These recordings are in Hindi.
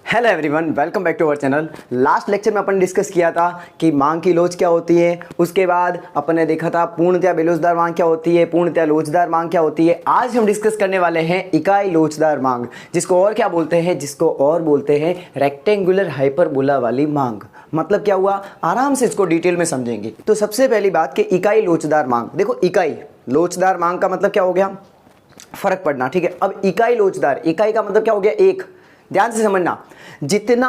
Hello everyone, welcome back to our channel. Last lecture में अपन डिस्कस किया था कि मांग की लोच क्या होती है। उसके बाद अपन ने देखा था पूर्णतया बेलोचदार मांग क्या होती है, पूर्णतया लोचदार मांग क्या होती है। आज हम डिस्कस करने वाले हैं इकाई लोचदार मांग, जिसको और क्या बोलते हैं, जिसको और बोलते हैं रेक्टेंगुलर हाइपरबोला वाली मांग। मतलब क्या हुआ, आराम से इसको डिटेल में समझेंगे। तो सबसे पहली बात कि इकाई लोचदार मांग, देखो इकाई लोचदार मांग का मतलब क्या हो गया, फर्क पड़ना। ठीक है, अब इकाई लोचदार, इकाई का मतलब क्या हो गया, एक। ध्यान से समझना, जितना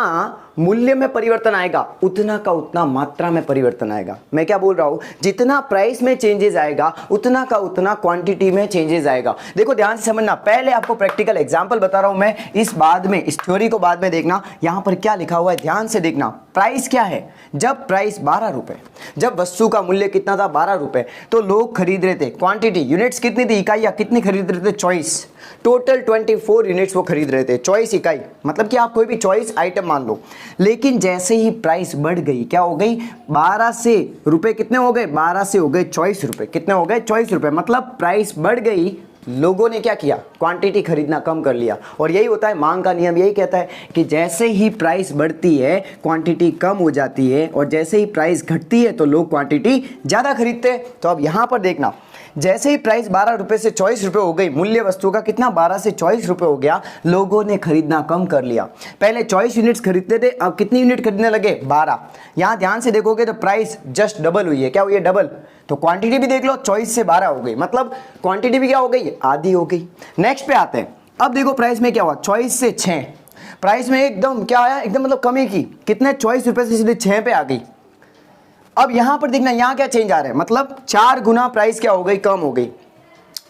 मूल्य में परिवर्तन आएगा उतना का उतना मात्रा में परिवर्तन आएगा। मैं क्या बोल रहा हूं, जितना प्राइस में चेंजेस आएगा उतना का उतना क्वांटिटी में चेंजेस आएगा। देखो ध्यान से समझना, पहले आपको प्रैक्टिकल एग्जांपल बता रहा हूं मैं, इस बाद में इस थ्योरी को बाद में देखना। यहां पर क्या लिखा हुआ है ध्यान से देखना। प्राइस क्या है, जब प्राइस 12 रुपए, जब वस्तु का मूल्य कितना था 12 रुपए, तो लोग खरीद रहे थे। क्वांटिटी यूनिट्स कितनी थी, इकाइयां कितनी खरीद रहे थे, चॉइस। टोटल 24 यूनिट्स वो खरीद रहे थे। चॉइस इकाई मतलब कि आप कोई भी चॉइस आइटम मान लो। लेकिन जैसे ही प्राइस बढ़ गई, क्या हो गई, 12 से रुपए कितने हो गए, 12 से हो गए 24 रुपए। कितने हो गए, 24 रुपए। मतलब प्राइस बढ़ गई, लोगों ने क्या किया, क्वांटिटी खरीदना कम कर लिया। और यही होता है मांग का नियम, यही कहता है कि जैसे ही प्राइस बढ़ती है क्वांटिटी कम हो जाती है, और जैसे ही प्राइस घटती है तो लोग क्वांटिटी ज्यादा खरीदते हैं। तो अब यहां पर देखना, जैसे ही प्राइस 12 रुपए से 24 रुपए हो गई, मूल्य वस्तु का कितना 12 से 24 रुपए हो गया, लोगों ने खरीदना कम कर लिया। पहले 24 यूनिट्स खरीदते थे, अब कितनी यूनिट खरीदने लगे, 12। यहां ध्यान से देखोगे तो प्राइस जस्ट डबल हुई है। क्या हुई है, डबल। तो क्वांटिटी भी देख लो, 24 से 12 हो गई, मतलब क्वांटिटी भी क्या हो गई, आधी हो गई। नेक्स्ट पे आते हैं। अब देखो प्राइस में क्या हुआ, 24 से 6, प्राइस में एकदम क्या आया, एकदम मतलब कमी की, कितने 24 रुपए से सीधे 6 पे आ गई। अब यहां पर देखना, यहां क्या चेंज आ रहा है, मतलब 4 गुना प्राइस क्या हो गई, कम हो गई।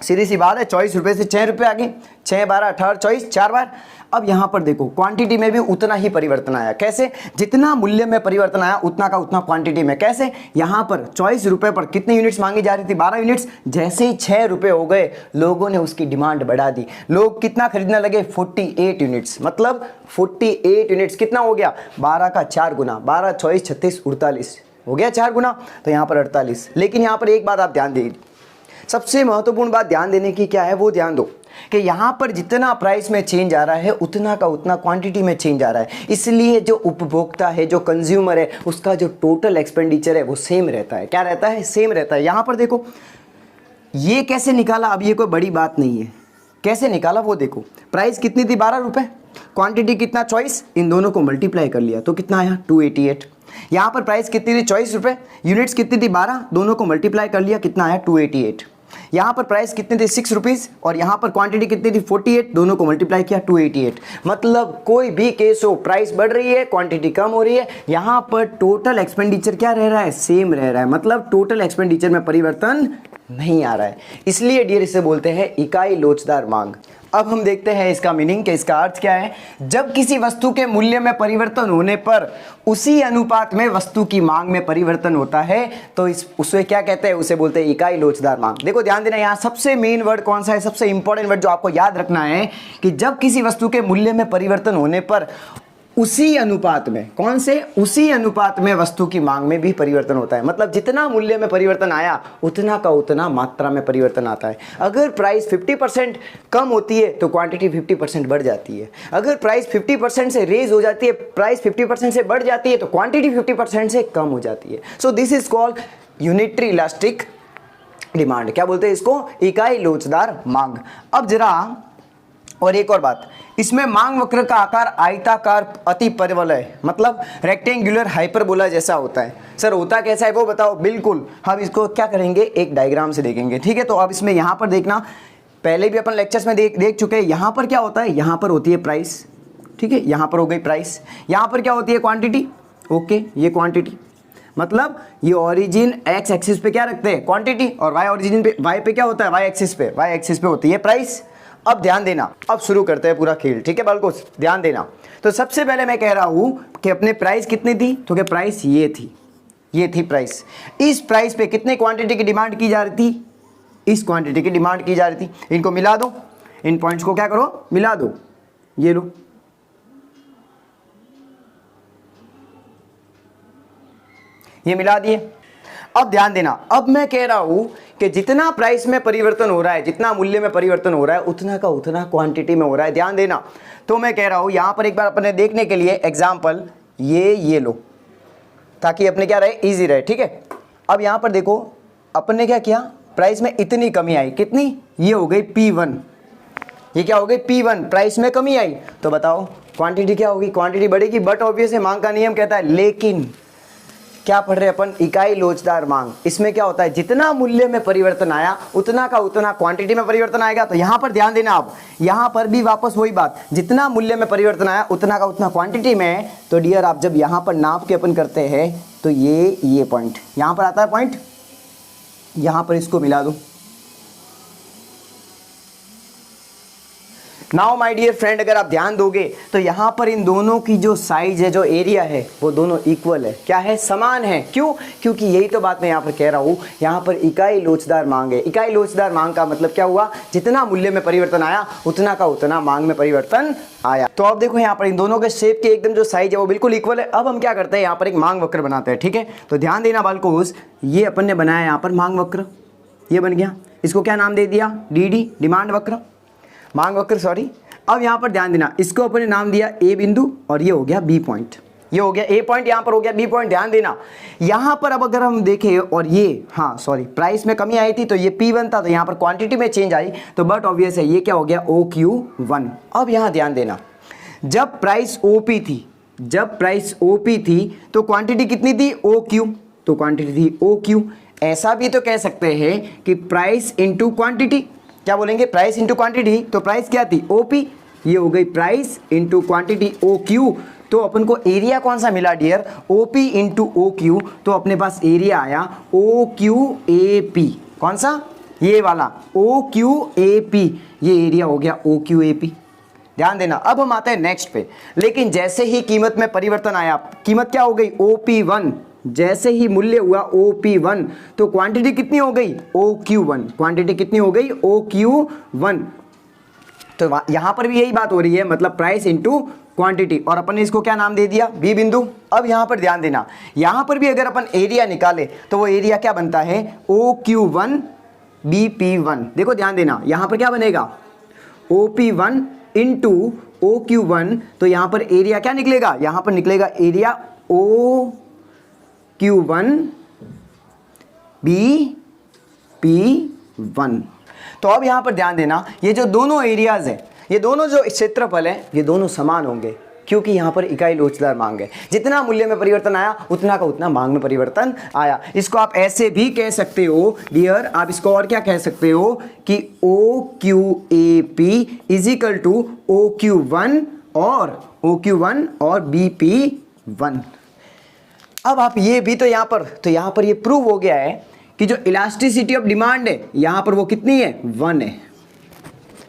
सीधी सी बात है, 24 रुपए से 6 रुपए आ गई, 6 12 18 24, 4 बार। अब यहां पर देखो क्वांटिटी में भी उतना ही परिवर्तन आया। कैसे, जितना मूल्य में परिवर्तन आया उतना का उतना क्वांटिटी में। कैसे, यहां पर 24 रुपए पर कितनी यूनिट्स मांगी जा रही थी, 12 यूनिट्स। जैसे ही 6 रुपए हो गए, लोगों ने उसकी डिमांड बढ़ा दी। लोग कितना खरीदने लगे, 48 यूनिट्स। मतलब 48 यूनिट्स कितना हो गया, 12 का 4 गुना, 12 24 36 48 हो गया 4 गुना, तो यहां पर 48। लेकिन यहां पर एक बात आप ध्यान दीजिए, सबसे महत्वपूर्ण बात ध्यान देने की क्या है, वो ध्यान दो कि यहां पर जितना प्राइस में चेंज आ रहा है उतना का उतना क्वांटिटी में चेंज आ रहा है। इसलिए जो उपभोक्ता है, जो कंज्यूमर है, उसका जो टोटल एक्सपेंडिचर है वो सेम रहता है। क्या रहता है, सेम रहता है। यहां पर देखो ये कैसे निकाला, अब ये कोई बड़ी बात नहीं है, कैसे निकाला वो देखो। प्राइस कितनी थी, 12 रुपए, क्वांटिटी कितना, चॉइस, इन दोनों को मल्टीप्लाई कर लिया तो कितना आया, 288। यहां पर प्राइस कितनी थी, 24 रुपए, यूनिट्स कितनी थी, 12, दोनों को मल्टीप्लाई कर लिया, कितना आया, 288। यहां पर प्राइस कितनी थी, 6 रुपीज, और यहां पर क्वांटिटी कितनी थी, 48, दोनों को मल्टीप्लाई किया, 288। मतलब कोई भी केस हो, प्राइस बढ़ रही है, क्वांटिटी कम हो रही है, यहां पर टोटल एक्सपेंडिचर क्या रह रहा है, सेम रह रहा है। मतलब टोटल एक्सपेंडिचर में परिवर्तन नहीं आ रहा है। इसलिए डियर इसे बोलते हैं इकाई लोचदार मांग। अब हम देखते हैं इसका मीनिंग, कि इसका अर्थ क्या है। जब किसी वस्तु के मूल्य में परिवर्तन होने पर उसी अनुपात में वस्तु की मांग में परिवर्तन होता है तो उसे क्या कहते हैं, उसे बोलते हैं इकाई लोचदार मांग। देखो ध्यान देना, यहां सबसे मेन वर्ड कौन सा है, सबसे इंपॉर्टेंट वर्ड जो आपको याद रखना है कि जब किसी वस्तु के मूल्य में परिवर्तन होने पर उसी अनुपात में, कौन से, उसी अनुपात में वस्तु की मांग में भी परिवर्तन होता है। मतलब जितना मूल्य में परिवर्तन आया उतना का उतना मात्रा में परिवर्तन आता है। अगर प्राइस 50% कम होती है तो क्वांटिटी 50% बढ़ जाती है। अगर प्राइस 50% से रेज हो जाती है, प्राइस 50% से बढ़ जाती है तो क्वांटिटी 50% से कम हो जाती है। So this is called unitary elastic demand. क्या बोलते हैं इसको, इकाई लोचदार मांग। अब जरा और एक और बात, इसमें मांग वक्र का आकार आयताकार अति परवलय है, मतलब रेक्टेंगुलर हाइपरबोला जैसा होता है। सर होता कैसा है वो बताओ। बिल्कुल, हम इसको क्या करेंगे, एक डायग्राम से देखेंगे। ठीक है, तो अब इसमें यहां पर देखना, पहले भी अपन लेक्चर्स में देख चुके हैं। यहां पर क्या होता है, यहां पर होती है प्राइस, ठीक है, यहां पर हो गई प्राइस। यहां पर क्या होती है, क्वांटिटी। ओके, ये क्वांटिटी, मतलब ये ओरिजिन एक्स एक्सिस पे क्या रखते हैं, क्वांटिटी, और वाई ओरिजिन पे, वाई पे क्या होता है, वाई एक्सिस पे होती है प्राइस। अब ध्यान देना, अब शुरू करते हैं पूरा खेल। ठीक है बालको, ध्यान देना। तो सबसे पहले मैं कह रहा हूं कि अपने प्राइस कितनी थी, तो क्या प्राइस ये थी प्राइस। इस प्राइस पे कितने क्वांटिटी की डिमांड की जा रही थी, इस क्वांटिटी की डिमांड की जा रही थी। इनको मिला दो, इन पॉइंट्स को क्या करो, मिला दो, ये लो, ये मिला दिए। अब ध्यान देना, अब मैं कह रहा हूं कि जितना प्राइस में परिवर्तन हो रहा है, जितना मूल्य में परिवर्तन हो रहा है, उतना का उतना क्वांटिटी में हो रहा है। ध्यान देना, तो मैं कह रहा हूं यहां पर एक बार अपने देखने के लिए एग्जांपल ये लो, ताकि अपने क्या रहे, इजी रहे। ठीक है, अब यहां पर देखो अपने क्या किया, प्राइस में इतनी कमी आई, कितनी, ये हो गई P1, ये क्या हो गई P1, प्राइस में कमी आई, तो बताओ क्वांटिटी क्या होगी, क्वांटिटी बढ़ेगी। बट ऑब्वियस है, मांग का नियम कहता है, लेकिन क्या पढ़ रहे अपन, इकाई लोचदार मांग। इसमें क्या होता है, जितना मूल्य में परिवर्तन आया उतना का उतना क्वांटिटी में परिवर्तन आएगा। तो यहां पर ध्यान देना, आप यहां पर भी वापस वही बात, जितना मूल्य में परिवर्तन आया उतना का उतना क्वांटिटी में। तो डियर, आप जब यहां पर नाप के अपन करते हैं तो ये पॉइंट यहां पर आता है, पॉइंट यहां पर इसको मिला दो। नाउ माय डियर फ्रेंड, अगर आप ध्यान दोगे तो यहाँ पर इन दोनों की जो साइज है, जो एरिया है, वो दोनों इक्वल है। क्या है, समान है। क्यों, क्योंकि यही तो बात मैं यहाँ पर कह रहा हूँ, यहाँ पर इकाई लोचदार मांग है। इकाई लोचदार मांग का मतलब क्या हुआ, जितना मूल्य में परिवर्तन आया उतना का उतना मांग में परिवर्तन आया। तो अब देखो यहाँ पर इन दोनों के शेप के एकदम जो साइज है वो बिल्कुल इक्वल है। अब हम क्या करते हैं, यहाँ पर एक मांग वक्र बनाते हैं। ठीक है, तो ध्यान देना बालकोस, ये अपन ने बनाया यहाँ पर मांग वक्र, ये बन गया। इसको क्या नाम दे दिया, DD, डिमांड वक्र, मांग वक्र, सॉरी। अब यहाँ पर ध्यान देना, इसको अपने नाम दिया A बिंदु, और ये हो गया B पॉइंट, ये हो गया A पॉइंट, यहाँ पर हो गया B पॉइंट। ध्यान देना, यहाँ पर अब अगर हम देखें, और ये, हाँ सॉरी, प्राइस में कमी आई थी तो ये P1 था, तो यहाँ पर क्वांटिटी में चेंज आई, तो बट ऑब्वियस है ये क्या हो गया, OQ1। अब यहाँ ध्यान देना, जब प्राइस OP थी, जब प्राइस OP थी तो क्वांटिटी कितनी थी, OQ, तो क्वांटिटी थी OQ। ऐसा भी तो कह सकते हैं कि प्राइस इंटू क्वांटिटी, क्या बोलेंगे, प्राइस इंटू क्वांटिटी। तो प्राइस क्या थी, OP, ये हो गई प्राइस इंटू क्वांटिटी OQ। तो अपन को एरिया कौन सा मिला डियर, OP इंटू OQ। तो अपने पास एरिया आया OQAP, कौन सा, ये वाला OQAP, ये एरिया हो गया OQAP। ध्यान देना, अब हम आते हैं नेक्स्ट पे। लेकिन जैसे ही कीमत में परिवर्तन आया, कीमत क्या हो गई, OP1, जैसे ही मूल्य हुआ OP1 तो क्वांटिटी कितनी हो गई, OQ1, क्वांटिटी कितनी हो गई, OQ1। तो यहां पर भी यही बात हो रही है, मतलब प्राइस इंटू क्वांटिटी, और अपन ने इसको क्या नाम दे दिया, B बिंदु। अब यहां पर ध्यान देना, यहां पर भी अगर अपन एरिया निकाले तो वो एरिया क्या बनता है, OQ1 BP1। देखो ध्यान देना, यहां पर क्या बनेगा, OP1 इंटू OQ1, तो यहां पर एरिया क्या निकलेगा, यहां पर निकलेगा एरिया OQ1 BP1। तो अब यहां पर ध्यान देना, ये जो दोनों एरियाज है, ये दोनों जो क्षेत्रफल है, ये दोनों समान होंगे, क्योंकि यहां पर इकाई लोचदार मांग है। जितना मूल्य में परिवर्तन आया उतना का उतना मांग में परिवर्तन आया। इसको आप ऐसे भी कह सकते हो डियर, आप इसको और क्या कह सकते हो कि OQAP is equal to OQ1 और BP1। अब आप ये भी तो यहां पर ये प्रूव हो गया है कि जो इलास्टिसिटी ऑफ डिमांड है यहां पर वो कितनी है, 1 है।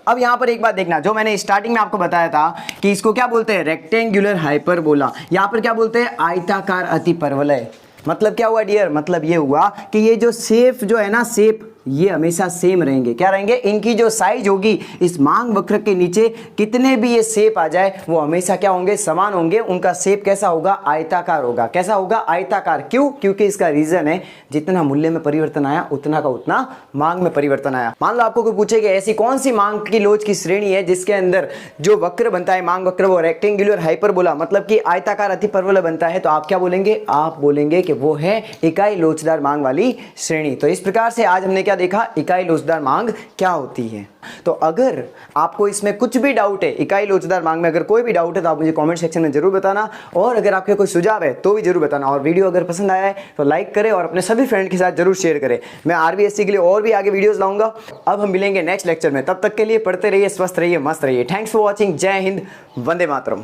अब यहां पर एक बात देखना, जो मैंने स्टार्टिंग में आपको बताया था कि इसको क्या बोलते हैं, रेक्टेंगुलर हाइपरबोला, यहां पर क्या बोलते हैं, आयताकार अतिपरवलय। मतलब क्या हुआ डियर, मतलब ये हुआ कि ये जो शेप जो है ना, शेप ये हमेशा सेम रहेंगे। क्या रहेंगे, इनकी जो साइज होगी इस मांग वक्र के नीचे कितने भी ये शेप आ जाए वो हमेशा क्या होंगे, समान होंगे। उनका शेप कैसा होगा, आयताकार होगा। कैसा होगा, आयताकार। क्यों, क्योंकि इसका रीजन है जितना मूल्य में परिवर्तन आया उतना का उतना मांग में परिवर्तन आया। मान लो आपको कोई पूछे कि ऐसी कौन सी मांग की लोच की श्रेणी है जिसके अंदर जो वक्र बनता है, मांग वक्र, वो रेक्टेंगुलर हाइपरबोला मतलब कि आयताकार अतिपरवलय बनता है, तो आप क्या बोलेंगे, आप बोलेंगे कि वो है इकाई लोचदार मांग वाली श्रेणी। तो इस प्रकार से आज हमने क्या देखा, इकाई लोचदार मांग क्या होती है। तो अगर आपको इसमें कुछ भी डाउट है, इकाई लोचदार मांग में अगर कोई भी डाउट है तो आप मुझे कमेंट सेक्शन में जरूर बताना, और अगर आपके कोई सुझाव है तो भी जरूर बताना। और वीडियो अगर पसंद आया है तो लाइक करें और अपने सभी फ्रेंड के साथ जरूर शेयर करें। मैं RBSC के लिए और भी आगे वीडियोस लाऊंगा। अब हम मिलेंगे नेक्स्ट लेक्चर में, तब तक के लिए पढ़ते रहिए, स्वस्थ रहिए, मस्त रहिए। Thanks for watching. जय हिंद, वंदे मातरम।